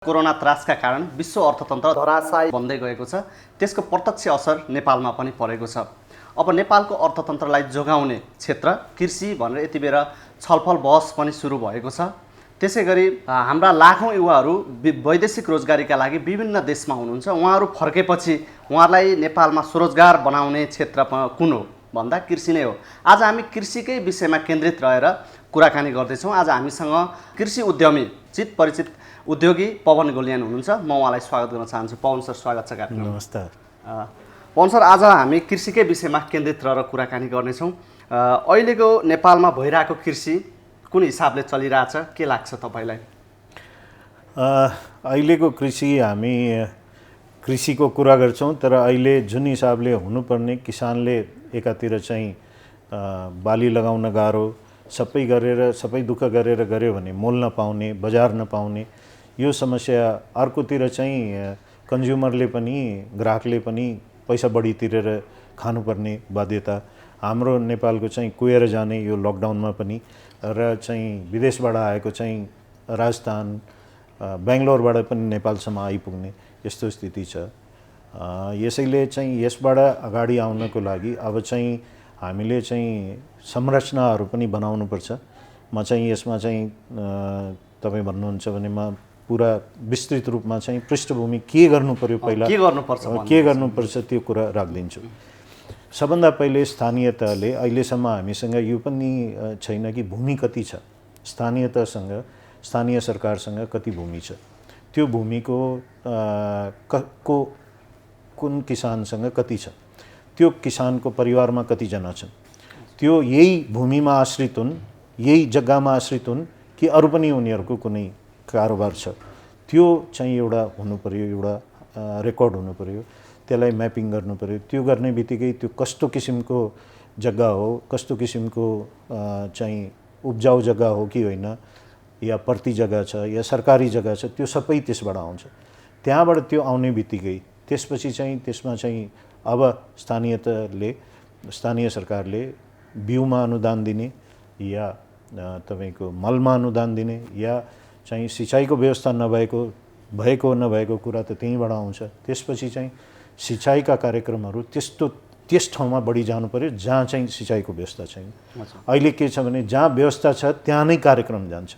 Corona त्रासका कारण विश्व अर्थतन्त्र धराशायी बन्दै गएको छ। त्यसको प्रत्यक्ष असर नेपालमा पनि परेको छ। अब नेपालको अर्थतन्त्रलाई जोगाउने क्षेत्र कृषि भनेर यति बेर छलफल बहस पनि सुरु भएको छ। त्यसैगरी हाम्रा लाखौं युवाहरू वैदेशिक रोजगारीका लागि विभिन्न देशमा हुनुहुन्छ। उहाँहरू फर्केपछि उहाँहरूलाई नेपालमा स्वरोजगार बनाउने क्षेत्र कुन हो भन्दा कृषि नै हो। आज हामी कृषिकै विषयमा केन्द्रित रहेर कुराकानी गर्दैछौँ। आज हामीसँग कृषि उद्यमी चित परिचित उद्योगी पवन गोलियान हुनुहुन्छ। म उहाँलाई स्वागत गर्न चाहन्छु। पवन सर, स्वागत छ कार्यक्रममा। नमस्कार। पवन सर, आज हामी कृषिकै विषयमा केन्द्रित रहेर कुराकानी गर्नेछौँ। अहिलेको नेपालमा भइरहेको कृषि कुन हिसाबले चलिरहेछ, के लाग्छ तपाईँलाई? अहिलेको कृषि हामी कृषिको कुरा गर्छौँ, तर अहिले जुन हिसाबले हुनुपर्ने किसानले एकातिर चाहिँ बाली लगाउन गाह्रो, सबै गरेर सबै दुःख गरेर गर्यो भने मोल नपाउने, बजार नपाउने यो समस्या, अर्कोतिर चाहिँ कन्ज्युमरले पनि ग्राहकले पनि पैसा बढी तिरेर खानुपर्ने बाध्यता हाम्रो नेपालको चाहिँ कुहेर जाने यो लकडाउनमा पनि, र चाहिँ विदेशबाट आएको चाहिँ राजस्थान बेङ्गलोरबाट पनि नेपालसम्म आइपुग्ने यस्तो स्थिति छ। यसैले चाहिँ यसबाट अगाडि आउनको लागि अब चाहिँ हामीले चाहिँ संरचनाहरू पनि बनाउनुपर्छ। म चाहिँ यसमा चाहिँ तपाईँ भन्नुहुन्छ भने म पुरा विस्तृत रूपमा चाहिँ पृष्ठभूमि के गर्नु पर्यो, पहिला के गर्नुपर्छ त्यो कुरा राखिदिन्छु। सबभन्दा पहिले स्थानीय तहले, अहिलेसम्म हामीसँग यो पनि छैन कि भूमि कति छ, स्थानीय तहसँग स्थानीय सरकारसँग कति भूमि छ, त्यो भूमिको कुन किसानसँग कति छ, त्यो किसानको परिवारमा कतिजना छन्, त्यो यही भूमिमा आश्रित हुन्, यही जग्गामा आश्रित हुन् कि अरू पनि उनीहरूको कुनै कारोबार छ, त्यो चाहिँ एउटा हुनु पर्यो, एउटा रेकर्ड हुनु पर्यो। त्यसलाई म्यापिङ गर्नु पर्यो। त्यो गर्ने बित्तिकै त्यो कस्तो किसिमको जग्गा हो, कस्तो किसिमको चाहिँ उब्जाउ जग्गा हो कि होइन, या पर्ती जग्गा छ या सरकारी जग्गा छ, त्यो सबै त्यसबाट आउँछ। त्यहाँबाट त्यो आउने बित्तिकै त्यसपछि चाहिँ त्यसमा चाहिँ अब स्थानीय सरकारले बिउमा अनुदान दिने या तपाईको मलमा अनुदान दिने, या चाहिँ सिँचाइको व्यवस्था भएको नभएको कुरा त त्यहीँबाट आउँछ। त्यसपछि चाहिँ सिँचाइका कार्यक्रमहरू त्यस ठाउँमा बढी जानु पर्यो जहाँ चाहिँ सिँचाइको व्यवस्था छैन। अहिले के छ भने जहाँ व्यवस्था छ त्यहाँ नै कार्यक्रम जान्छ,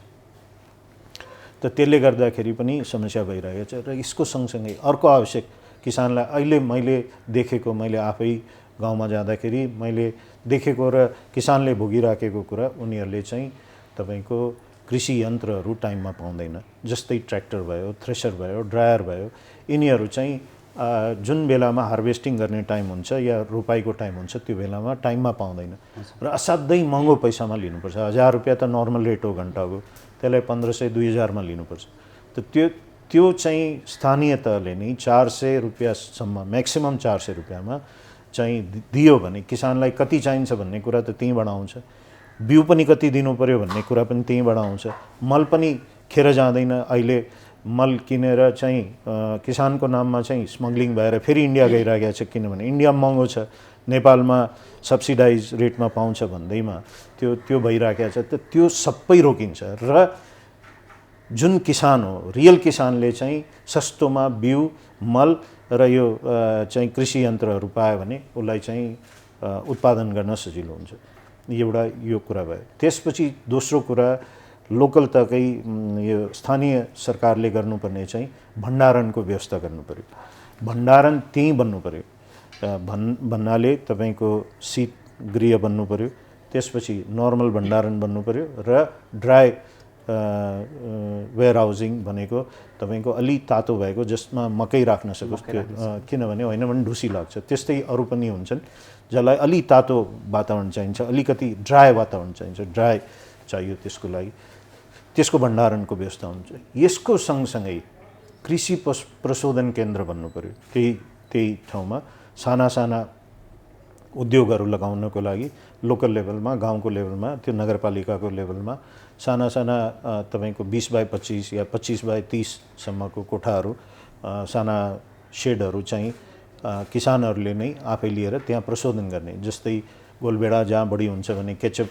त त्यसले गर्दाखेरि पनि समस्या भइरहेको छ। र यसको सँगसँगै अर्को आवश्यक किसानलाई अहिले मैले आफै गाउँमा जाँदाखेरि मैले देखेको र किसानले भोगिराखेको कुरा, उनीहरूले चाहिँ तपाईँको कृषि यन्त्रहरू टाइममा पाउँदैन। जस्तै ट्र्याक्टर भयो, थ्रेसर भयो, ड्रायर भयो, यिनीहरू चाहिँ जुन बेलामा हार्भेस्टिङ गर्ने टाइम हुन्छ या रोपाइको टाइम हुन्छ त्यो बेलामा टाइममा पाउँदैन र असाध्यै महँगो पैसामा लिनुपर्छ। 1000 रुपियाँ त नर्मल रेट हो घन्टाको, त्यसलाई 1500-2000 मा लिनुपर्छ। त त्यो चाहिँ स्थानीय तहले नै 400 रुपियाँसम्म, म्याक्सिमम 400 रुपियाँमा चाहिँ दियो भने किसानलाई कति चाहिन्छ भन्ने कुरा त त्यहीँबाट आउँछ। बिउ पनि कति दिनु पर्यो भन्ने कुरा पनि त्यहीँबाट आउँछ। मल पनि खेर जाँदैन। अहिले मल किनेर चाहिँ किसानको नाममा चाहिँ स्मग्लिङ भएर फेरि इन्डिया गइरहेको छ, किनभने इन्डिया महँगो छ, नेपालमा सब्सिडाइज रेटमा पाउँछ भन्दैमा त्यो भइरहेको छ। त त्यो सबै रोकिन्छ र जुन किसान हो, रियल किसानले चाहिँ सस्तोमा बिउ, मल र यो चाहिँ कृषि यन्त्रहरू पायो भने उसलाई चाहिँ उत्पादन गर्न सजिलो हुन्छ। एउटा यो कुरा भयो। त्यसपछि दोस्रो कुरा, लोकल तकै यो स्थानीय सरकारले गर्नुपर्ने चाहिँ भण्डारणको व्यवस्था गर्नु पर्यो। भण्डारण त्यहीँ बन्नु पर्यो। भन्नाले तपाईँको शीत गृह बन्नु पर्यो, त्यसपछि नर्मल भण्डारण बन्नु पर्यो, र ड्राई वेयर हाउसिङ भनेको तपाईँको अलि तातो भएको जसमा मकै राख्न सकोस्, किनभने होइन भने ढुसी लाग्छ। त्यस्तै अरू पनि हुन्छन् जसलाई अलि तातो वातावरण चाहिन्छ, अलिकति ड्राई वातावरण चाहिन्छ, ड्राई चाहियो, त्यसको लागि त्यसको भण्डारणको व्यवस्था हुन्छ। यसको सँगसँगै कृषि प्रशोधन केन्द्र बन्नु पर्यो। त्यही ठाउँमा साना उद्योगहरू लगाउनको लागि लोकल लेभलमा, गाउँको लेभलमा, त्यो नगरपालिकाको लेभलमा साना तपाईँको 20x25 या 25x30 सम्मको कोठाहरू, साना सेडहरू चाहिँ किसानहरूले नै आफै लिएर त्यहाँ प्रशोधन गर्ने। जस्तै गोलभेडा जहाँ बढी हुन्छ भने केचप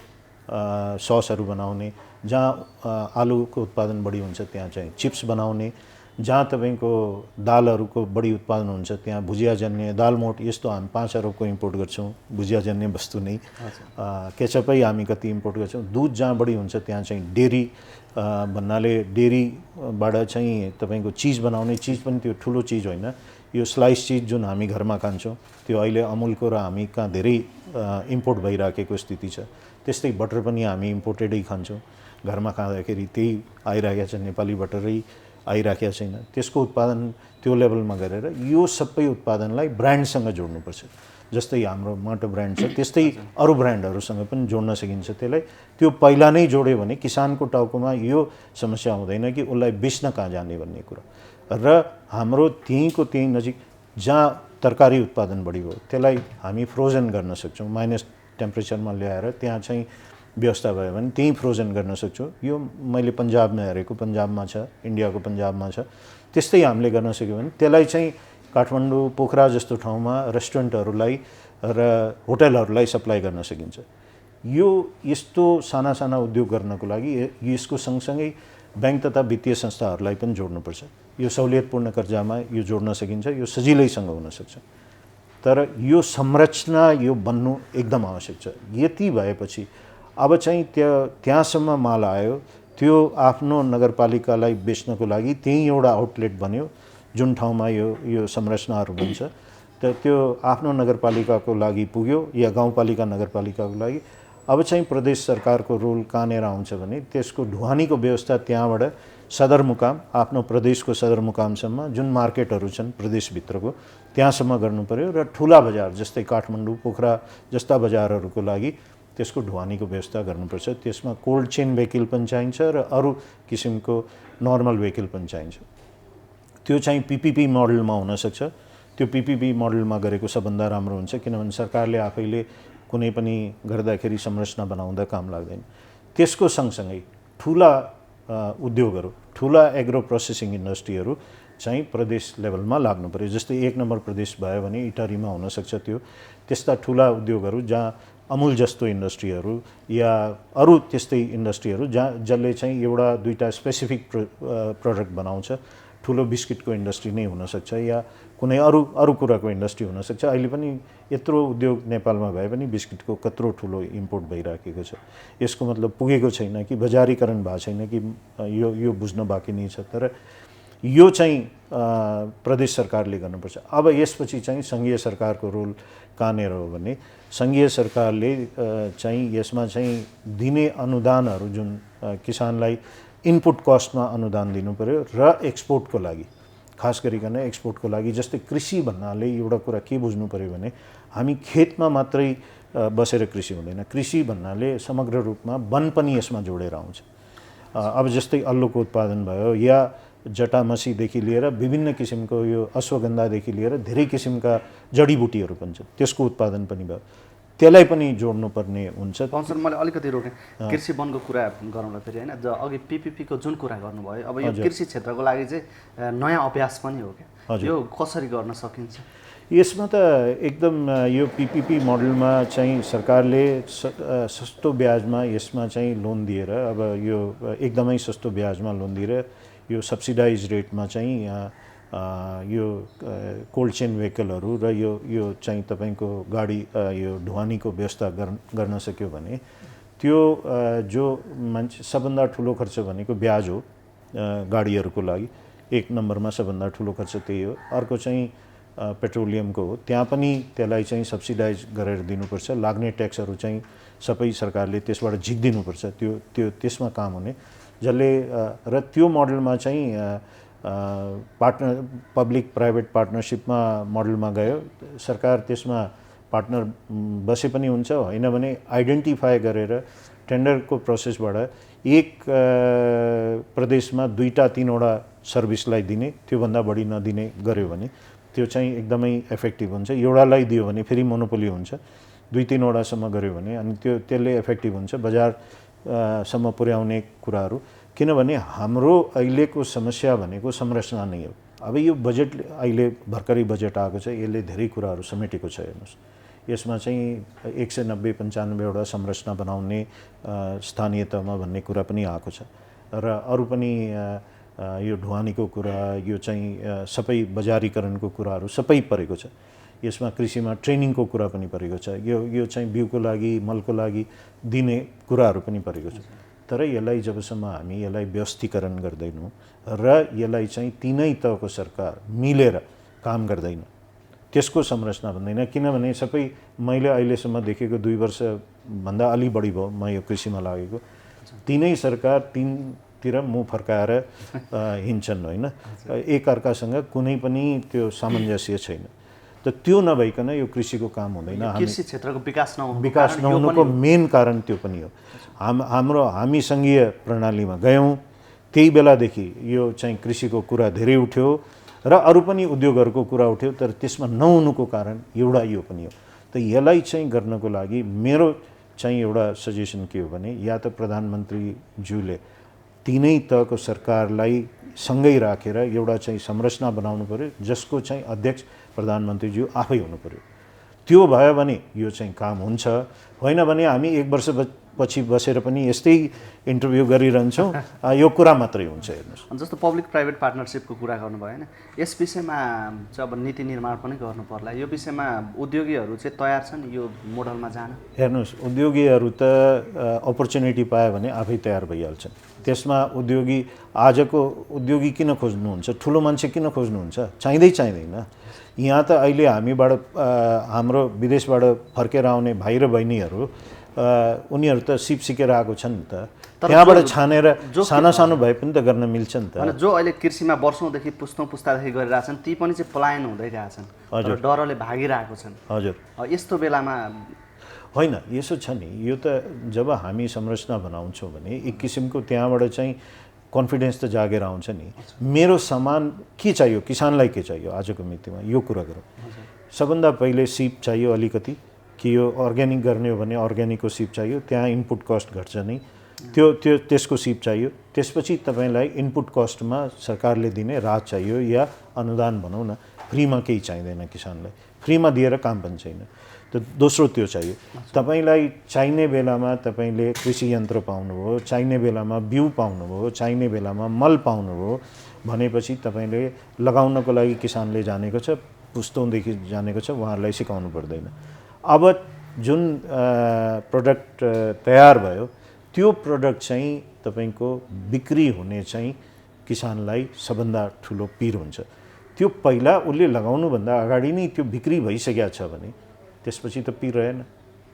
ससहरू बनाउने, जहाँ आलुको उत्पादन बढी हुन्छ त्यहाँ चाहिँ चिप्स बनाउने, जहाँ तपाईँको दालहरूको बढी उत्पादन हुन्छ त्यहाँ भुजियाजन्य दालमोट यस्तो हामी 5 अरबको इम्पोर्ट गर्छौँ भुजियाजन्य वस्तु नै। केचपै हामी कति इम्पोर्ट गर्छौँ। दुध जहाँ बढी हुन्छ त्यहाँ चाहिँ डेरी भन्नाले डेरीबाट चाहिँ तपाईँको चिज बनाउने चिज पनि त्यो ठुलो चिज होइन, यो स्लाइस चिज जुन हामी घरमा खान्छौँ त्यो अहिले अमुलको र हामी कहाँ धेरै इम्पोर्ट भइराखेको स्थिति छ। त्यस्तै बटर पनि हामी इम्पोर्टेडै खान्छौँ, घरमा खाँदाखेरि त्यही आइराखेको छ, नेपाली बटरै आइराखेको छैन। त्यसको उत्पादन त्यो लेभलमा गरेर यो सबै उत्पादनलाई ब्रान्डसँग जोड्नुपर्छ। जस्तै हाम्रो माटो ब्रान्ड छ त्यस्तै अरू ब्रान्डहरूसँग पनि जोड्न सकिन्छ। त्यसलाई त्यो पहिला नै जोड्यो भने किसानको टाउकोमा यो समस्या हुँदैन कि उसलाई बेच्न कहाँ जाने भन्ने कुरा। र हाम्रो त्यहीँको त्यहीँ नजिक जहाँ तरकारी उत्पादन बढी भयो त्यसलाई हामी फ्रोजन गर्न सक्छौँ, माइनस टेम्परेचरमा ल्याएर त्यहाँ चाहिँ व्यवस्था भयो भने त्यहीँ फ्रोजन गर्न सक्छौँ। यो मैले पन्जाबमा हेरेको, पन्जाबमा छ, इन्डियाको पन्जाबमा छ। त्यस्तै हामीले गर्न सक्यो भने त्यसलाई चाहिँ काठमाडौँ पोखरा जस्तो ठाउँमा रेस्टुरेन्टहरूलाई र होटलहरूलाई सप्लाई गर्न सकिन्छ। यो यस्तो साना साना उद्योग गर्नको लागि यसको सँगसँगै ब्याङ्क तथा वित्तीय संस्थाहरूलाई पनि जोड्नुपर्छ। यो सहुलियतपूर्ण कर्जामा यो जोड्न सकिन्छ, यो सजिलैसँग हुनसक्छ। तर यो संरचना यो बन्नु एकदम आवश्यक छ। यति भएपछि अब चाहिँ त्यहाँसम्म माल आयो, त्यो आफ्नो नगरपालिकालाई बेच्नको लागि त्यहीँ एउटा आउटलेट बन्यो जुन ठाउँमा यो संरचनाहरू बन्छ। त त्यो आफ्नो नगरपालिकाको लागि पुग्यो या गाउँपालिका नगरपालिकाको लागि। अब चाहिँ प्रदेश सरकारको रोल कहाँनिर आउँछ भने त्यसको ढुवानीको व्यवस्था त्यहाँबाट सदरमुकाम आफ्नो प्रदेशको सदरमुकामसम्म जुन मार्केटहरू छन् प्रदेशभित्रको त्यहाँसम्म गर्नु पर्यो। र ठुला बजार जस्तै काठमाडौँ पोखरा जस्ता बजारहरूको लागि त्यसको ढुवानीको व्यवस्था गर्नुपर्छ। त्यसमा कोल्ड चेन भेहिकल पनि चाहिन्छ र अरू किसिमको नर्मल भेहिकल पनि चाहिन्छ। त्यो चाहिँ पिपिपी मोडलमा हुनसक्छ। त्यो पिपिपी मोडलमा गरेको सबभन्दा राम्रो हुन्छ, किनभने सरकारले आफैले कुनै पनि गर्दाखेरि संरचना बनाउँदा काम लाग्दैन। त्यसको सँगसँगै ठुला उद्योगहरू, ठुला एग्रो प्रोसेसिङ इन्डस्ट्रीहरू चाहिँ प्रदेश लेभलमा लाग्नु पर्यो। जस्तै 1 नम्बर प्रदेश भयो भने इटरीमा हुनसक्छ त्यो। त्यस्ता ठुला उद्योगहरू जहाँ अमुल जस्तो इन्डस्ट्रीहरू या अरू त्यस्तै इन्डस्ट्रीहरू जसले चाहिँ एउटा दुईटा स्पेसिफिक प्रडक्ट बनाउँछ। ठुलो बिस्किटको इन्डस्ट्री नै हुनसक्छ या कुनै अरू कुराको इन्डस्ट्री हुनसक्छ। अहिले पनि यत्रो उद्योग नेपालमा भए पनि बिस्किटको कत्रो ठुलो इम्पोर्ट भइराखेको छ। यसको मतलब पुगेको छैन कि बजारीकरण भएको छैन कि यो बुझ्न बाँकी नै छ। तर यो चाहिँ प्रदेश सरकारले गर्नुपर्छ। अब यसपछि चाहिँ सङ्घीय सरकारको रोल कहाँनिर हो भने सङ्घीय सरकारले चाहिँ यसमा चाहिँ दिने अनुदानहरू जुन किसानलाई इनपुट कस्टमा अनुदान दिनु पर्यो र एक्सपोर्टको लागि, खास गरिकन एक्सपोर्टको लागि। जस्तै कृषि भन्नाले एउटा कुरा के बुझ्नु पर्यो भने हामी खेतमा मात्रै बसेर कृषि हुँदैन। कृषि भन्नाले समग्र रूपमा वन पनि यसमा जोडेर आउँछ। अब जस्तै अल्लुको उत्पादन भयो या जटामसीदेखि लिएर विभिन्न किसिमको यो अश्वगन्धादेखि लिएर धेरै किसिमका जडीबुटीहरू पनि छन्, त्यसको उत्पादन पनि भयो। त्यसलाई पनि जोड्नुपर्ने हुन्छ। सर मैले अलिकति रोकेँ, कृषि वनको कुरा गरौँला फेरि होइन। अघि पिपिपीको जुन कुरा गर्नुभयो, अब यो कृषि क्षेत्रको लागि चाहिँ नयाँ अभ्यास पनि हो क्या, यो कसरी गर्न सकिन्छ? यसमा त एकदम यो पिपिपी मोडलमा चाहिँ सरकारले सस्तो ब्याजमा यसमा चाहिँ लोन दिएर, अब यो एकदमै सस्तो ब्याजमा लोन दिएर यो सब्सिडाइज रेटमा चाहिँ यो कोल्ड चेन भेहिकलहरू र यो चाहिँ तपाईँको गाडी यो ढुवानीको व्यवस्था गर्न सक्यो भने त्यो जो मान्छे सबभन्दा ठुलो खर्च भनेको ब्याज हो गाडीहरूको लागि। 1 नम्बरमा सबभन्दा ठुलो खर्च त्यही हो। अर्को चाहिँ पेट्रोलियमको हो, त्यहाँ पनि त्यसलाई चाहिँ सब्सिडाइज गरेर दिनुपर्छ। लाग्ने ट्याक्सहरू चाहिँ सबै सरकारले त्यसबाट झिकिदिनुपर्छ। त्यो त्यसमा काम हुने जसले र त्यो मोडलमा चाहिँ पब्लिक प्राइभेट पार्टनरसिपमा मोडलमा गयो। सरकार त्यसमा पार्टनर बसे पनि हुन्छ, होइन भने आइडेन्टिफाई गरेर टेन्डरको प्रोसेसबाट एक प्रदेशमा 2-3वटा सर्भिसलाई दिने, त्योभन्दा बढी नदिने गर्यो भने त्यो चाहिँ एकदमै इफेक्टिभ हुन्छ। एउटालाई दियो भने फेरि मोनोपोली हुन्छ, 2-3वटासम्म गर्यो भने अनि त्यसले इफेक्टिभ हुन्छ बजारसम्म पुर्याउने कुराहरू। किनभने हाम्रो अहिलेको समस्या भनेको संरचना नै हो। अब यो बजेट अहिले भर्खरै बजेट आएको छ, यसले धेरै कुराहरू समेटेको छ। हेर्नुहोस्, यसमा चाहिँ 190-95वटा संरचना बनाउने स्थानीय तहमा भन्ने कुरा पनि आएको छ र अरू पनि यो ढुवानीको कुरा, यो चाहिँ सबै बजारीकरणको कुराहरू सबै परेको छ। यसमा कृषिमा ट्रेनिङको कुरा पनि परेको छ, यो चाहिँ बिउको लागि मलको लागि दिने कुराहरू पनि परेको छ। तर यसलाई जबसम्म हामी यसलाई व्यवस्थीकरण गर्दैनौँ र यसलाई चाहिँ तिनै तहको सरकार मिलेर काम गर्दैन, त्यसको संरचना भन्दैन। किनभने सबै मैले अहिलेसम्म देखेको 2 वर्षभन्दा अलि बढी भयो म यो कृषिमा लागेको, तिनै सरकार तिनतिर मुख फर्काएर हिँड्छन् होइन, एकअर्कासँग कुनै पनि त्यो सामञ्जस्य छैन। त त्यो नभइकन यो कृषिको काम हुँदैन। कृषि क्षेत्रको विकास नहुनुको मेन कारण त्यो पनि हो। हामी सङ्घीय प्रणालीमा गयौँ, त्यही बेलादेखि यो चाहिँ कृषिको कुरा धेरै उठ्यो र अरू पनि उद्योगहरूको कुरा उठ्यो, तर त्यसमा नहुनुको कारण एउटा यो पनि हो। त यसलाई चाहिँ गर्नको लागि मेरो चाहिँ एउटा सजेसन के हो भने, या त प्रधानमन्त्रीज्यूले तिनै तहको सरकारलाई सँगै राखेर एउटा चाहिँ संरचना बनाउनु पर्यो, जसको चाहिँ अध्यक्ष प्रधानमन्त्रीज्यू आफै हुनु पर्यो। त्यो भयो भने यो चाहिँ काम हुन्छ। होइन भने हामी 1 वर्ष पछि बसेर पनि यस्तै इन्टरभ्यू गरिरहन्छौँ, यो कुरा मात्रै हुन्छ। हेर्नुहोस्, जस्तो पब्लिक प्राइभेट पार्टनरसिपको कुरा गर्नुभयो होइन, यस विषयमा चाहिँ अब नीति निर्माण पनि गर्नु पर्ला। यो विषयमा उद्योगीहरू चाहिँ तयार छन् यो मोडलमा जान? हेर्नुहोस्, उद्योगीहरू त अपर्च्युनिटी पायो भने आफै तयार भइहाल्छन्। त्यसमा आजको उद्योगी किन खोज्नुहुन्छ, ठुलो मान्छे किन खोज्नुहुन्छ? चाहिँदैन। यहाँ त अहिले हामीबाट हाम्रो विदेशबाट फर्केर आउने भाइ र बहिनीहरू उनीहरू त सिप सिकेर आएको छन् नि त, त्यहाँबाट छानेर सानो भए पनि त गर्न मिल्छ नि त। जो अहिले कृषिमा वर्षौँदेखि पुस्तादेखि गरिरहेछन् ती पनि चाहिँ पलायन हुँदै गएछन्, हजुर, डरले भागिरहेको छन्। हजुर, यस्तो बेलामा होइन, यसो छ नि, यो त जब हामी संरचना बनाउँछौँ भने एक किसिमको त्यहाँबाट चाहिँ कन्फिडेन्स त जागेर आउँछ नि। मेरो सामान के चाहियो, किसानलाई के चाहियो आजको मितिमा, यो कुरा गरौँ। सबभन्दा पहिले सिप चाहियो अलिकति, कि यो अर्ग्यानिक गर्ने हो भने अर्ग्यानिकको सिप चाहियो, त्यहाँ इनपुट कस्ट घट्छ नै, त्यसको सिप चाहियो। त्यसपछि तपाईँलाई इनपुट कस्टमा सरकारले दिने राहत चाहियो या अनुदान भनौँ न, फ्रीमा केही चाहिँदैन किसानलाई, फ्रीमा दिएर काम पनि छैन। त दोस्रो त्यो चाहियो। तपाईँलाई चाहिने बेलामा तपाईँले कृषि यन्त्र पाउनुभयो, चाहिने बेलामा बिउ पाउनुभयो, चाहिने बेलामा मल पाउनुभयो भनेपछि तपाईँले लगाउनको लागि किसानले जानेको छ, पुस्तौँदेखि जानेको छ, उहाँहरूलाई सिकाउनु पर्दैन। अब जुन प्रडक्ट तयार भयो त्यो प्रडक्ट चाहिँ तपाईँको बिक्री हुने चाहिँ किसानलाई सबभन्दा ठुलो पिर हुन्छ। त्यो पहिला उसले लगाउनुभन्दा अगाडि नै त्यो बिक्री भइसकेको छ भने त्यसपछि त पिर रहेन,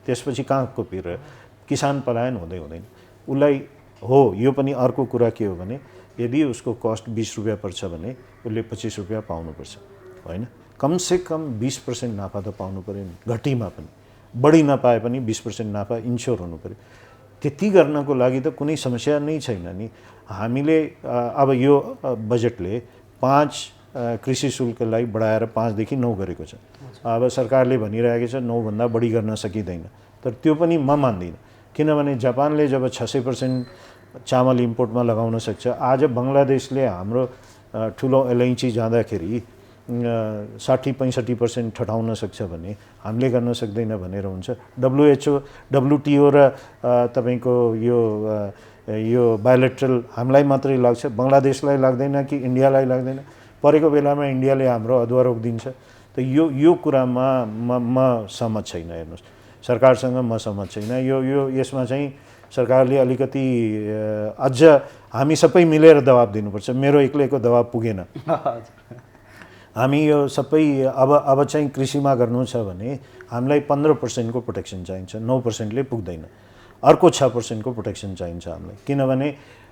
त्यसपछि कहाँको पिर रह्यो? किसान पलायन हुँदैन उसलाई। हो, यो पनि अर्को कुरा के हो भने, यदि उसको कस्ट 20 रुपियाँ पर्छ भने उसले 25 रुपियाँ पाउनुपर्छ, होइन? कमसेकम 20% नाफा त पाउनु पऱ्यो नि, घटीमा पनि। बढी नपाए पनि 20% नाफा इन्स्योर हुनु पऱ्यो। त्यति गर्नको लागि त कुनै समस्या नै छैन नि। हामीले अब यो बजेटले 5 कृषि शुल्कलाई बढाएर 5 देखि 9 गरेको छ। अब सरकारले भनिरहेको छ 9 भन्दा बढी गर्न सकिँदैन, तर त्यो पनि म मान्दिनँ। किनभने जापानले जब 600% चामल इम्पोर्टमा लगाउन सक्छ, आज बङ्गलादेशले हाम्रो ठुलो अलैँची जाँदाखेरि 60-65% ठटाउन सक्छ भने हामीले गर्न सक्दैन भनेर हुन्छ? WHO, WTO र तपाईँको यो बायोलेट्रल हामीलाई मात्रै लाग्छ, बङ्गलादेशलाई लाग्दैन कि इन्डियालाई लाग्दैन? परेको बेलामा इन्डियाले हाम्रो अदुवा रोकिदिन्छ। त यो कुरामा म सहमत छैन। हेर्नुहोस्, सरकारसँग म सहमत छैन। यसमा चाहिँ सरकारले अलिकति अझ हामी सबै मिलेर दबाब दिनुपर्छ। मेरो एक्लैको दबाब पुगेन। हामी यो सबै अब चाहिँ कृषिमा गर्नु छ भने हामीलाई 15% को प्रोटेक्सन चाहिन्छ, 9%ले पुग्दैन। अर्को 6% को प्रोटेक्सन चाहिन्छ हामीलाई। किनभने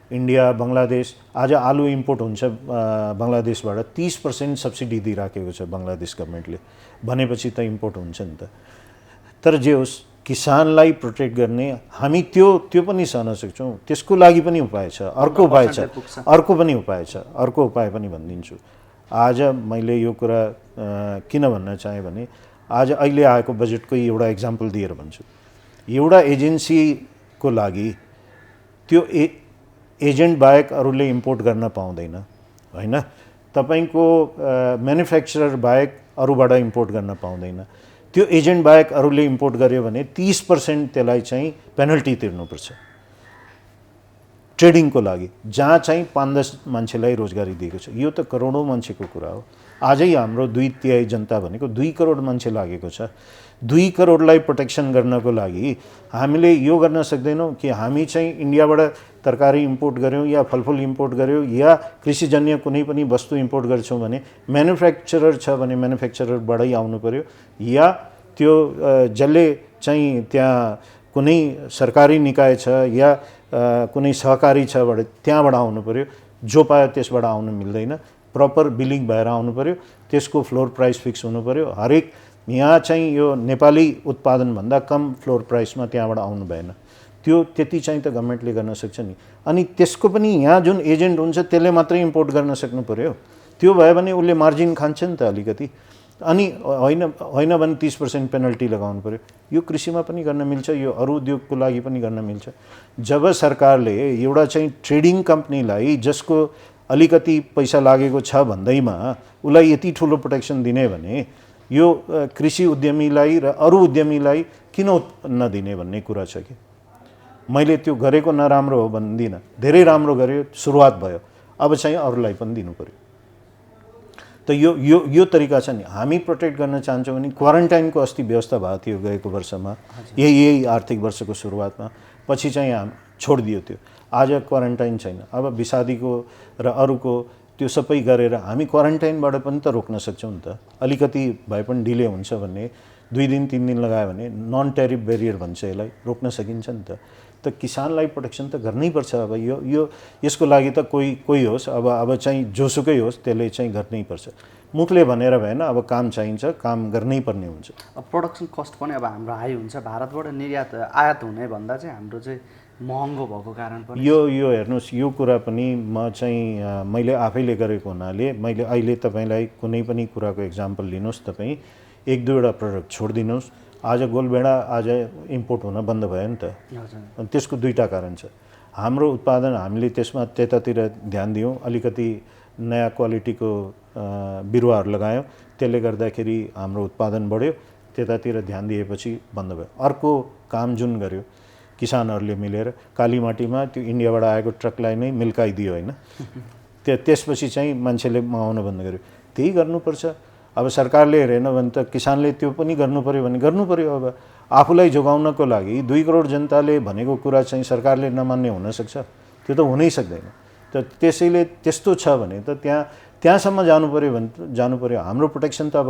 इन्डिया, बङ्गलादेश, आज आलु इम्पोर्ट हुन्छ बङ्गलादेशबाट 30% सब्सिडी दिइराखेको छ बङ्गलादेश गभर्मेन्टले, भनेपछि त इम्पोर्ट हुन्छ नि त। तर जे होस्, किसानलाई प्रोटेक्ट गर्ने हामी त्यो पनि सहन सक्छौँ। त्यसको लागि पनि उपाय छ, अर्को उपाय पनि भनिदिन्छु। आज मैले यो कुरा किन भन्न चाहेँ भने, आज अहिले आएको बजेटको एउटा इक्जाम्पल दिएर भन्छु। एउटा एजेन्सीको लागि त्यो एजेन्ट बाहेक अरूले इम्पोर्ट गर्न पाउँदैन, होइन? तपाईँको म्यानुफ्याक्चरर बाहेक अरूबाट इम्पोर्ट गर्न पाउँदैन। त्यो एजेन्ट बाहेक अरूले इम्पोर्ट गर्यो भने 30% त्यसलाई चाहिँ पेनल्टी तिर्नुपर्छ। ट्रेडिङको लागि, जहाँ चाहिँ 5-10 मान्छेलाई रोजगारी दिएको छ। यो त करोडौँ मान्छेको कुरा हो। आजै हाम्रो 2/3 जनता भनेको 2 करोड मान्छे लागेको छ। 2 करोडलाई प्रोटेक्सन गर्नको लागि हामीले यो गर्न सक्दैनौँ कि हामी चाहिँ इन्डियाबाट तरकारी इम्पोर्ट गऱ्यौँ या फलफुल इम्पोर्ट गऱ्यौँ या कृषिजन्य कुनै पनि वस्तु इम्पोर्ट गर्छौँ भने म्यानुफ्याक्चरर छ भने म्यानुफ्याक्चररबाटै आउनु पर्यो, या त्यो जसले चाहिँ त्यहाँ कुनै सरकारी निकाय छ या कुनै सहकारी छ भने त्यहाँबाट आउनु पर्यो। जो पायो त्यसबाट आउनु मिल्दैन, प्रपर बिलिङ भएर आउनु पर्यो, त्यसको फ्लोर प्राइस फिक्स हुनु पर्यो। हरेक यहाँ चाहिँ यो नेपाली उत्पादनभन्दा कम फ्लोर प्राइसमा त्यहाँबाट आउनु भएन। त्यो त्यति चाहिँ त गभर्मेन्टले गर्न सक्छ नि। अनि त्यसको पनि यहाँ जुन एजेन्ट हुन्छ त्यसले मात्रै इम्पोर्ट गर्न सक्नु पर्यो। त्यो भयो भने उसले मार्जिन खान्छ नि त अलिकति। अनि होइन भने 30% पेनल्टी लगाउनु पर्यो। यो कृषिमा पनि गर्न मिल्छ, यो अरू उद्योगको लागि पनि गर्न मिल्छ। जब सरकारले एउटा चाहिँ ट्रेडिङ कम्पनीलाई जसको अलिकति पैसा लागेको छ भन्दैमा उसलाई यति ठुलो प्रोटेक्सन दिने भने यो कृषि उद्यमीलाई र अरू उद्यमीलाई किन नदिने भन्ने कुरा छ कि। मैले त्यो गरेको नराम्रो हो भन्दिनँ, धेरै राम्रो गर्यो, सुरुवात भयो, अब चाहिँ अरूलाई पनि दिनु पर्यो। त यो तरिका छ नि। हामी प्रोटेक्ट गर्न चाहन्छौँ भने क्वारेन्टाइनको अस्ति व्यवस्था भएको थियो गएको वर्षमा, यही आर्थिक वर्षको सुरुवातमा, पछि चाहिँ छोडिदियो त्यो। आज क्वारेन्टाइन छैन। अब विषादीको र अरूको त्यो सबै गरेर हामी क्वारेन्टाइनबाट पनि त रोक्न सक्छौँ नि त। अलिकति भए पनि डिले हुन्छ भने 2 दिन 3 दिन लगायो भने नन टेरिफ बेरियर भन्छ, यसलाई रोक्न सकिन्छ नि त। त किसानलाई प्रोटेक्सन त गर्नै पर्छ। अब यो यसको लागि त कोही होस्, अब चाहिँ जोसुकै होस्, त्यसले चाहिँ गर्नै पर्छ। मुखले भनेर भएन, अब काम चाहिन्छ, काम गर्नै पर्ने हुन्छ। अब प्रोडक्सन कस्ट पनि अब हाम्रो हाई हुन्छ। भारतबाट आयात हुने भन्दा चाहिँ हाम्रो चाहिँ महँगो भएको कारण पनि यो हेर्नुहोस्, यो कुरा पनि म चाहिँ मैले आफैले गरेको हुनाले मैले अहिले तपाईँलाई कुनै पनि कुराको इक्जाम्पल लिनुहोस्, तपाईँ 1-2वटा प्रडक्ट छोडिदिनुहोस्। आज गोलभेडा आज इम्पोर्ट हुन बन्द भयो नि त। त्यसको 2टा कारण छ। हाम्रो उत्पादन हामीले त्यतातिर ध्यान दियौँ, अलिकति नयाँ क्वालिटीको बिरुवाहरू लगायौँ, त्यसले गर्दाखेरि हाम्रो उत्पादन बढ्यो। त्यतातिर ध्यान दिएपछि बन्द भयो। अर्को काम जुन गर्यो किसानहरूले मिलेर कालीमाटीमा त्यो इन्डियाबाट आएको ट्रकलाई नै मिल्काइदियो होइन, त्यसपछि चाहिँ मान्छेले मगाउन बन्द गर्यो। त्यही गर्नुपर्छ। अब सरकारले हेरेन भने त किसानले त्यो पनि गर्नु पर्यो भने गर्नु पर्यो। अब आफूलाई जोगाउनको लागि 2 करोड जनताले भनेको कुरा चाहिँ सरकारले नमान्ने हुनसक्छ? त्यो त हुनै सक्दैन। त त्यसैले त्यस्तो छ भने त त्यहाँसम्म जानु पर्यो भने जानु पर्यो। हाम्रो प्रोटेक्सन त अब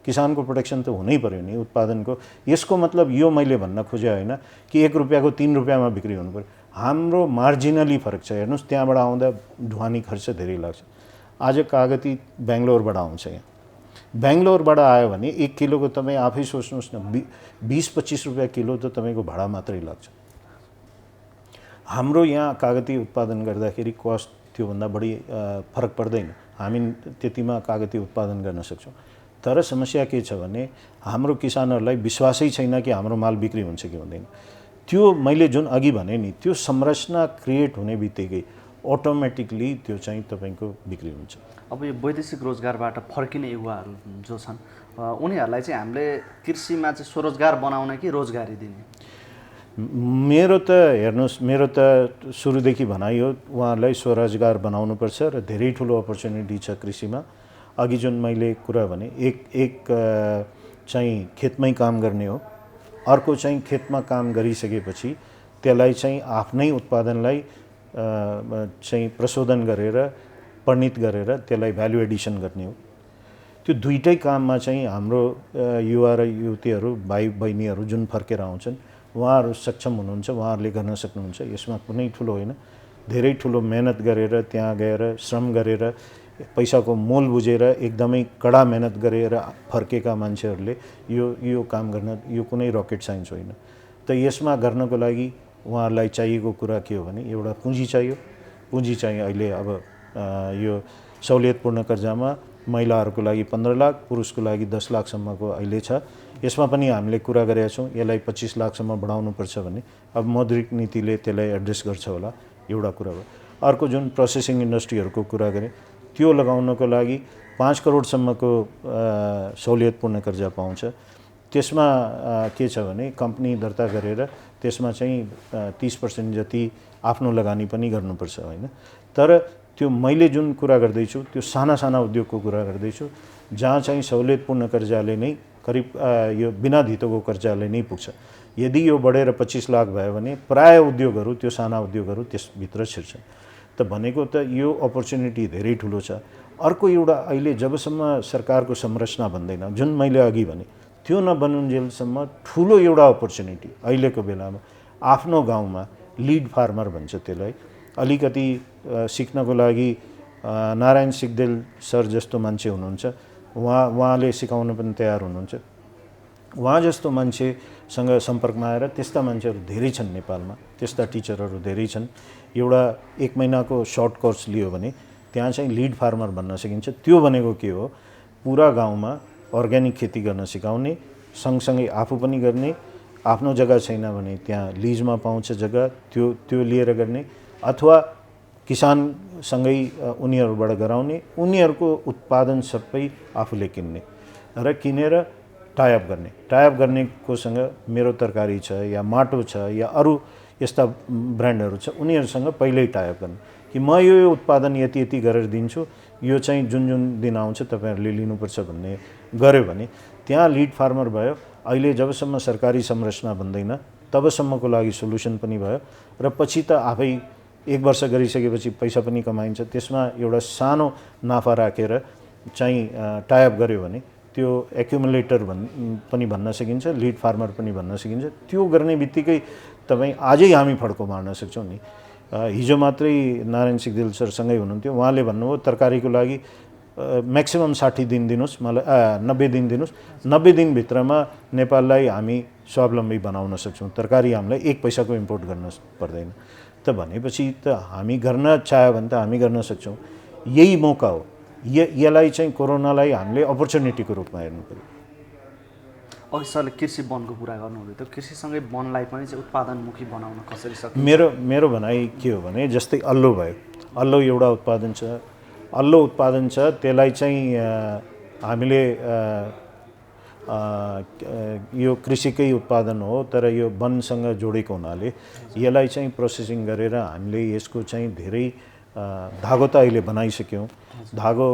किसानको प्रोटेक्सन त हुनै पर्यो नि उत्पादनको। यसको मतलब यो मैले भन्न खोजे होइन कि 1 रुपियाँको 3 रुपियाँमा बिक्री हुनु पर्यो। हाम्रो मार्जिनली फरक छ। हेर्नुहोस्, त्यहाँबाट आउँदा ढुवानी खर्च धेरै लाग्छ। आज कागती बेङ्गलोरबाट आउँछ। यहाँ बेङ्गलोरबाट आयो भने 1 किलोको तपाईँ आफै सोच्नुहोस् न, 20-25 रुपियाँ किलो त तपाईँको भाडा मात्रै लाग्छ। हाम्रो यहाँ कागती उत्पादन गर्दाखेरि कस्ट त्योभन्दा बढी फरक पर्दैन। हामी त्यतिमा कागती उत्पादन गर्न सक्छौँ। तर समस्या के छ भने हाम्रो किसानहरूलाई विश्वासै छैन कि हाम्रो माल बिक्री हुन्छ कि हुँदैन। त्यो मैले जुन अघि भने नि, त्यो संरचना क्रिएट हुने बित्तिकै अटोमेटिकली त्यो चाहिँ तपाईँको बिक्री हुन्छ। अब यो वैदेशिक रोजगारबाट फर्किने युवाहरू जो छन् उनीहरूलाई चाहिँ हामीले कृषिमा चाहिँ स्वरोजगार बनाउन कि रोजगारी दिने? मेरो त हेर्नुहोस्, मेरो त सुरुदेखि भनाइ हो उहाँहरूलाई स्वरोजगार बनाउनुपर्छ र धेरै ठुलो अपर्च्युनिटी छ कृषिमा। अघि जुन मैले कुरा भने एक चाहिँ खेतमै काम गर्ने हो, अर्को चाहिँ खेतमा काम गरिसकेपछि त्यसलाई चाहिँ आफ्नै उत्पादनलाई चाहिँ प्रशोधन गरेर परिणित गरेर त्यसलाई भ्यालु एडिसन गर्ने हो। त्यो 2टै काममा चाहिँ हाम्रो युवा र युवतीहरू भाइ बहिनीहरू जुन फर्केर आउँछन् उहाँहरू सक्षम हुनुहुन्छ, उहाँहरूले गर्न सक्नुहुन्छ। यसमा कुनै ठुलो होइन, धेरै ठुलो मेहनत गरेर त्यहाँ गएर श्रम गरेर पैसाको मोल बुझेर एकदमै कडा मेहनत गरेर फर्केका मान्छेहरूले यो काम गर्न, यो कुनै रकेट साइन्स होइन। त यसमा गर्नको लागि उहाँहरूलाई चाहिएको कुरा के हो भने एउटा पुँजी चाहियो। पुँजी चाहिँ अहिले अब यो सहुलियतपूर्ण कर्जामा महिलाहरूको लागि 15 लाख, पुरुषको लागि 10 लाखसम्मको अहिले छ। यसमा पनि हामीले कुरा गरेका छौँ, यसलाई 25 लाखसम्म बढाउनुपर्छ भने अब मौद्रिक नीतिले त्यसलाई एड्रेस गर्छ होला, एउटा कुरा हो। अर्को जुन प्रोसेसिङ इन्डस्ट्रीहरूको कुरा गरेँ, त्यो लगाउनको लागि 5 करोडसम्मको सहुलियतपूर्ण कर्जा पाउँछ। त्यसमा के छ भने कम्पनी दर्ता गरेर त्यसमा चाहिँ 30% जति आफ्नो लगानी पनि गर्नुपर्छ होइन। तर त्यो मैले जुन कुरा गर्दैछु त्यो साना साना उद्योगको कुरा गर्दैछु, जहाँ चाहिँ सहुलियतपूर्ण कर्जाले नै करिब यो बिना धितोको कर्जाले नै पुग्छ। यदि यो बढेर 25 लाख भयो भने प्राय उद्योगहरू, त्यो साना उद्योगहरू त्यसभित्र छिर्छन्। त भनेको त यो अपर्च्युनिटी धेरै ठुलो छ। अर्को एउटा अहिले जबसम्म सरकारको संरचना बन्दैन, जुन मैले अघि भने त्यो नबनुन्जेलसम्म ठुलो एउटा अपर्च्युनिटी अहिलेको बेलामा आफ्नो गाउँमा लिड फार्मर भन्छ त्यसलाई, अलिकति सिक्नको लागि नारायण सिग्देल सर जस्तो मान्छे हुनुहुन्छ, उहाँले सिकाउन पनि तयार हुनुहुन्छ। उहाँ जस्तो मान्छेसँग सम्पर्कमा आएर त्यस्ता मान्छेहरू धेरै छन् नेपालमा, त्यस्ता टिचरहरू धेरै छन्। एउटा 1 महिनाको सर्ट कोर्स लियो भने त्यहाँ चाहिँ लिड फार्मर भन्न सकिन्छ। त्यो भनेको के हो, पुरा गाउँमा अर्ग्यानिक खेती गर्न सिकाउने, सँगसँगै आफू पनि गर्ने, आफ्नो जग्गा छैन भने त्यहाँ लिजमा पाउँछ जग्गा, त्यो लिएर गर्ने, अथवा किसानसँगै उनीहरूबाट गराउने, उनीहरूको उत्पादन सबै आफूले किन्ने र किनेर टाइअप गर्ने। टाइअप गर्नेकोसँग मेरो तरकारी छ या माटो छ या अरू यस्ता ब्रान्डहरू छ, उनीहरूसँग पहिल्यै टाइअप गर्ने कि म यो उत्पादन यति यति गरेर दिन्छु, यो चाहिँ जुन जुन दिन आउँछ तपाईँहरूले लिनुपर्छ भन्ने गर्यो भने त्यहाँ लिड फार्मर भयो। अहिले जबसम्म सरकारी संरचना बन्दैन तबसम्मको लागि सोल्युसन पनि भयो र पछि त आफै 1 वर्ष गरिसकेपछि पैसा पनि कमाइन्छ। त्यसमा एउटा सानो नाफा राखेर चाहिँ टाइअप गर्यो भने त्यो एक्युमुलेटर पनि भन्न सकिन्छ, लिड फार्मर पनि भन्न सकिन्छ। त्यो गर्ने बित्तिकै तपाईँ आजै हामी फड्को मार्न सक्छौँ नि। हिजो मात्रै नारायण सिग्देल सरसँगै हुनुहुन्थ्यो, उहाँले भन्नुभयो तरकारीको लागि म्याक्सिमम 60 दिन दिनुहोस्, मलाई 90 दिन दिनुहोस्, 90 दिनभित्रमा नेपाललाई हामी स्वावलम्बी बनाउन सक्छौँ, तरकारी हामीलाई 1 पैसाको इम्पोर्ट गर्न पर्दैन। त भनेपछि त हामी गर्न चाह्यो भने त हामी गर्न सक्छौँ। यही मौका हो। यसलाई चाहिँ कोरोनालाई हामीले अपर्च्युनिटीको रूपमा हेर्नु पर्यो। अघि सरले कृषि वनको कुरा गर्नुहुँदै थियो, कृषिसँगै वनलाई पनि चाहिँ उत्पादनमुखी बनाउन कसरी सकिन्छ? मेरो भनाइ के हो भने जस्तै अल्लो भयो, अल्लो एउटा उत्पादन छ, अल्लो उत्पादन छ, त्यसलाई चाहिँ हामीले यो कृषिकै उत्पादन हो तर यो वनसँग जोडेको हुनाले यसलाई चाहिँ प्रोसेसिङ गरेर हामीले यसको चाहिँ धेरै धागो त अहिले बनाइसक्यौँ। धागो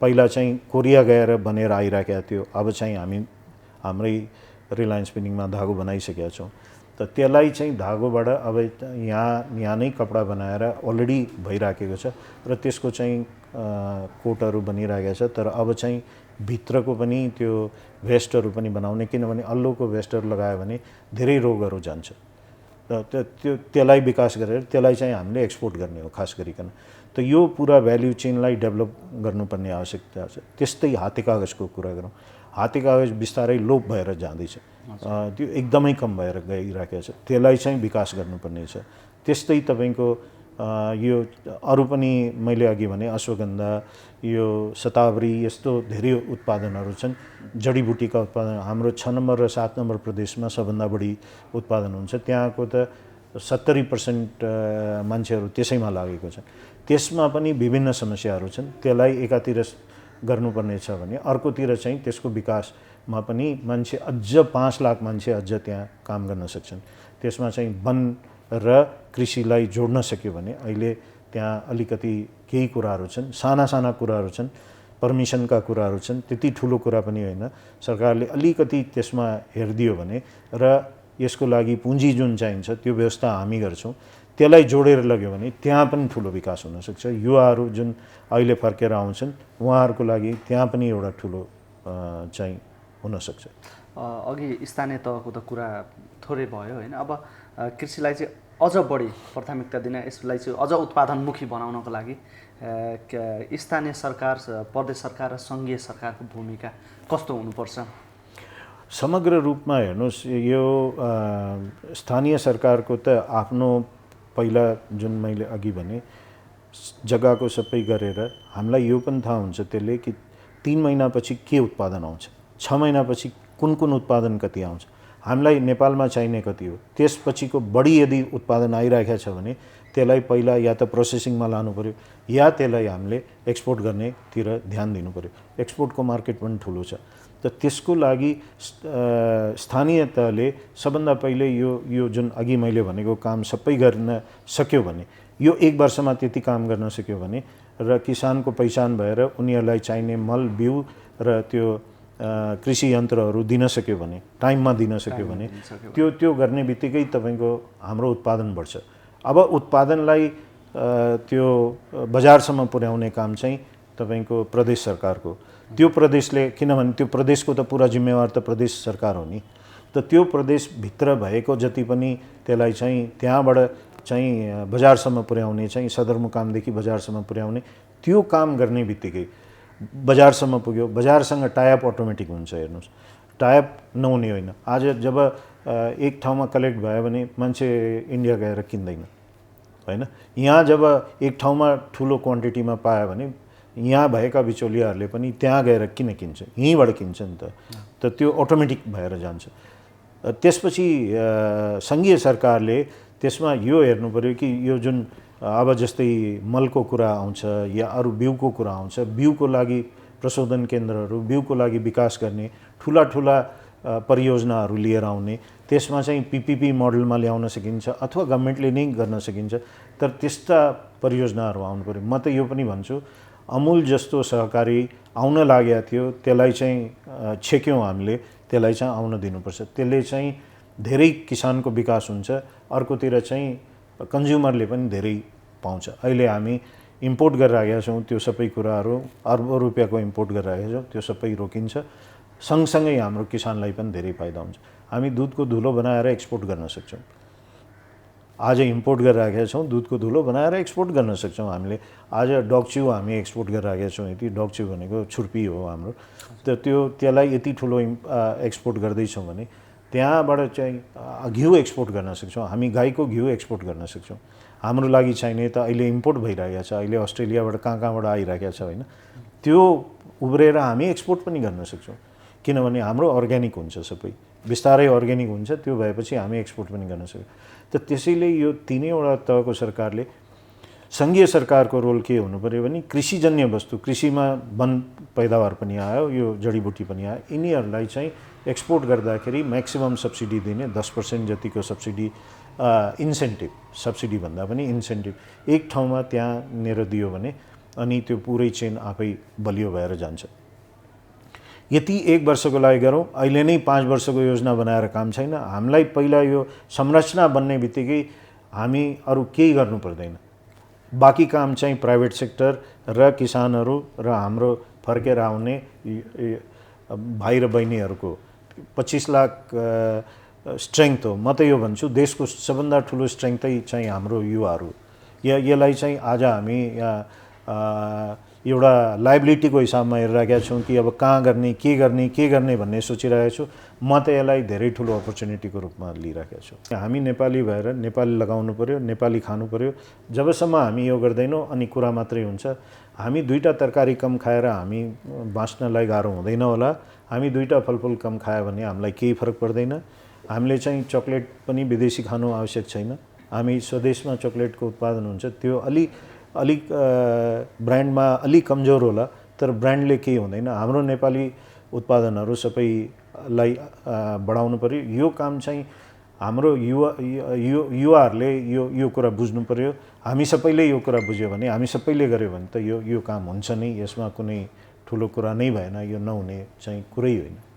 पहिला चाहिँ कोरिया गएर बनेर आइराखेको थियो, अब चाहिँ हामी हाम्रै रिलायन्स स्पिनिङमा धागो बनाइसकेका छौँ। त त्यसलाई चाहिँ धागोबाट अब यहाँ नै कपडा बनाएर अलरेडी भइराखेको छ र त्यसको चाहिँ कोटहरू बनिरहेको छ। तर अब चाहिँ भित्रको पनि त्यो भेस्टहरू पनि बनाउने, किनभने अल्लोको भेस्टहरू लगायो भने धेरै रोगहरू जान्छ। त्यसलाई विकास गरेर त्यसलाई चाहिँ हामीले एक्सपोर्ट गर्ने हो खास गरिकन। त यो पुरा भ्याल्यु चेनलाई डेभलप गर्नुपर्ने आवश्यकता छ। त्यस्तै हाते कागजको कुरा गरौँ, हाते कागज बिस्तारै लोप भएर जाँदैछ, त्यो एकदमै कम भएर गइराखेको छ, त्यसलाई चाहिँ विकास गर्नुपर्ने छ। त्यस्तै तपाईँको यो अरू पनि मैले अघि भने अश्वगन्धा, यो शतावरी, यस्तो धेरै उत्पादनहरू छन्। जडीबुटीका उत्पादन हाम्रो 6 नम्बर र 7 नम्बर प्रदेशमा सबभन्दा बढी उत्पादन हुन्छ। त्यहाँको त 70% मान्छेहरू त्यसैमा लागेको छ। त्यसमा पनि विभिन्न समस्याहरू छन्, त्यसलाई एकातिर गर्नुपर्ने छ भने अर्कोतिर चाहिँ त्यसको विकासमा पनि मान्छे अझ 5 लाख मान्छे अझ त्यहाँ काम गर्न सक्छन्। त्यसमा चाहिँ वन र कृषिलाई जोड्न सक्यो भने अहिले त्यहाँ अलिकति केही कुराहरू छन्, साना साना कुराहरू छन्, पर्मिसनका कुराहरू छन्, त्यति ठुलो कुरा पनि होइन। सरकारले अलिकति त्यसमा हेरिदियो भने र यसको लागि पुँजी जुन चाहिन्छ त्यो व्यवस्था हामी गर्छौँ, त्यसलाई जोडेर लग्यो भने त्यहाँ पनि ठुलो विकास हुनसक्छ। युवाहरू जुन अहिले फर्केर आउँछन् उहाँहरूको लागि त्यहाँ पनि एउटा ठुलो चाहिँ हुनसक्छ। अघि स्थानीय तहको त कुरा थोरै भयो होइन, अब कृषिलाई चाहिँ अझ बढी प्राथमिकता दिन, यसलाई चाहिँ अझ उत्पादनमुखी बनाउनको लागि स्थानीय सरकार, प्रदेश सरकार र सङ्घीय सरकारको भूमिका कस्तो हुनुपर्छ? समग्र रूपमा हेर्नुहोस्, यो स्थानीय सरकारको त आफ्नो पहिला जुन मैले अघि भने जग्गाको सबै गरेर हामीलाई यो पनि थाहा हुन्छ त्यसले कि 3 महिनापछि के उत्पादन आउँछ, 6 महिनापछि कुन कुन उत्पादन कति आउँछ, हामीलाई नेपालमा चाहिने कति हो, त्यसपछिको बढी यदि उत्पादन आइरहेको छ भने त्यसलाई पहिला या त प्रोसेसिङमा लानु पऱ्यो या त्यसलाई हामीले एक्सपोर्ट गर्नेतिर ध्यान दिनु पऱ्यो। एक्सपोर्टको मार्केट पनि ठुलो छ। त त्यसको लागि स्थानीय तहले सबभन्दा पहिले यो जुन अघि मैले भनेको काम सबै गर्न सक्यो भने, यो 1 वर्षमा त्यति काम गर्न सक्यो भने र किसानको पहिचान भएर उनीहरूलाई चाहिने मल बिउ र त्यो कृषि यन्त्रहरू दिन सक्यो भने, टाइममा दिन सक्यो भने, त्यो गर्ने बित्तिकै तपाईँको हाम्रो उत्पादन बढ्छ। अब उत्पादनलाई त्यो बजारसम्म पुर्याउने काम चाहिँ तपाईँको प्रदेश सरकारको, त्यो प्रदेशले, किनभने त्यो प्रदेशको त पुरा जिम्मेवार त प्रदेश सरकार हो नि। त त्यो प्रदेशभित्र भएको जति पनि त्यसलाई चाहिँ त्यहाँबाट चाहिँ बजारसम्म पुर्याउने, चाहिँ सदरमुकामदेखि बजारसम्म पुर्याउने, त्यो काम गर्ने बित्तिकै बजारसम्म पुग्यो। बजारसँग टाइप अटोमेटिक हुन्छ। हेर्नुहोस्, टाइप नहुने होइन। आज जब एक ठाउँमा कलेक्ट भयो भने मान्छे इन्डिया गएर किन्दैन होइन। यहाँ जब एक ठाउँमा ठुलो क्वान्टिटीमा पायो भने यहाँ भएका बिचौलियाहरूले पनि त्यहाँ गएर किन्छ, यहीँबाट किन्छ नि त त्यो अटोमेटिक भएर जान्छ। त्यसपछि सङ्घीय सरकारले त्यसमा यो हेर्नु पऱ्यो कि यो जुन अब जस्तै मलको कुरा आउँछ या अरू बिउको कुरा आउँछ, बिउको लागि प्रशोधन केन्द्रहरू, बिउको लागि विकास गर्ने ठुला परियोजनाहरू लिएर आउने, त्यसमा चाहिँ पीपीपी मोडलमा ल्याउन सकिन्छ अथवा गभर्मेन्टले नै गर्न सकिन्छ। तर त्यस्ता परियोजनाहरू आउनु पऱ्यो। म त यो पनि भन्छु, अमुल जस्तो सहकारी आउन लागेको थियो, त्यसलाई चाहिँ छेक्यौँ हामीले, त्यसलाई चाहिँ आउन दिनुपर्छ। त्यसले चाहिँ धेरै किसानको विकास हुन्छ। अर्कोतिर चाहिँ कन्ज्युमरले पनि धेरै पाउँछ। अहिले हामी इम्पोर्ट गरिरहेका छौँ, त्यो सबै कुराहरू अर्बौं रुपियाँको इम्पोर्ट गरिरहेका छौँ, त्यो सबै रोकिन्छ। सँगसँगै हाम्रो किसानलाई पनि धेरै फाइदा हुन्छ। हामी दुधको धुलो बनाएर एक्सपोर्ट गर्न सक्छौँ। आज इम्पोर्ट गरिरहेका छौँ, दुधको धुलो बनाएर एक्सपोर्ट गर्न सक्छौँ हामीले। आज डगच्यु हामी एक्सपोर्ट गरिरहेका छौँ। यति डगच्यु भनेको छुर्पी हो हाम्रो। त त्यसलाई यति ठुलो एक्सपोर्ट गर्दैछौँ भने त्यहाँबाट चाहिँ घिउ एक्सपोर्ट गर्न सक्छौँ। हामी गाईको घिउ एक्सपोर्ट गर्न सक्छौँ। हाम्रो लागि चाहिने त अहिले इम्पोर्ट भइरहेको छ, अहिले अस्ट्रेलियाबाट कहाँबाट आइरहेको छ होइन। त्यो उब्रेर हामी एक्सपोर्ट पनि गर्न सक्छौँ, किनभने हाम्रो अर्ग्यानिक हुन्छ, सबै बिस्तारै अर्ग्यानिक हुन्छ। त्यो भएपछि हामी एक्सपोर्ट पनि गर्न सक्छौँ। त त्यसैले यो तीनैवटा तहको सरकारले, सङ्घीय सरकारको रोल के हुनु पऱ्यो भने कृषिजन्य वस्तु, कृषिमा वन पैदावार पनि आयो, यो जडीबुटी पनि आयो, यिनीहरूलाई चाहिँ एक्सपोर्ट गर्दाखेरि म्याक्सिमम सब्सिडी दिने, 10% जतिको सब्सिडी, इन्सेन्टिभ, सब्सिडी भन्दा पनि इन्सेन्टिभ एक ठाउँमा त्यहाँनिर दियो भने अनि त्यो पुरै चेन आफै बलियो भएर जान्छ। यति 1 वर्षको लागि गरौँ, अहिले नै 5 वर्षको योजना बनाएर काम छैन। हामीलाई पहिला यो संरचना बन्ने बित्तिकै हामी अरू केही गर्नु पर्दैन। बाँकी काम चाहिँ प्राइभेट सेक्टर र किसानहरू र हाम्रो फर्केर आउने भाइ र बहिनीहरूको 25 लाख स्ट्रेङ्थ हो। म त यो भन्छु, देशको सबभन्दा ठुलो स्ट्रेङ्थै चाहिँ हाम्रो युवाहरू। यसलाई चाहिँ आज हामी एउटा लाइबिलिटीको हिसाबमा हेरिरहेका छौँ कि अब कहाँ गर्ने, के गर्ने भन्ने सोचिरहेको छु। म त यसलाई धेरै ठुलो अपर्च्युनिटीको रूपमा लिइरहेको छु। हामी नेपाली भएर नेपाली लगाउनु पऱ्यो, नेपाली खानु पऱ्यो। जबसम्म हामी यो गर्दैनौँ अनि कुरा मात्रै हुन्छ। हामी 2टा तरकारी कम खाएर हामी बाँच्नलाई गाह्रो हुँदैन होला। हामी 2टा फलफुल कम खायो भने हामीलाई केही फरक पर्दैन। हामीले चाहिँ चक्लेट पनि विदेशी खानु आवश्यक छैन। हामी स्वदेशमा चक्लेटको उत्पादन हुन्छ, त्यो अलिक ब्रान्डमा अलिक कमजोर होला, तर ब्रान्डले केही हुँदैन। हाम्रो नेपाली उत्पादनहरू सबैलाई बढाउनु पऱ्यो। यो काम चाहिँ हाम्रो युवाहरूले यो कुरा बुझ्नु पऱ्यो। हामी सबैले यो कुरा बुझ्यो भने, हामी सबैले गर्यो भने त यो काम हुन्छ नै। यसमा कुनै ठुलो कुरा नै भएन, यो नहुने चाहिँ कुरै होइन।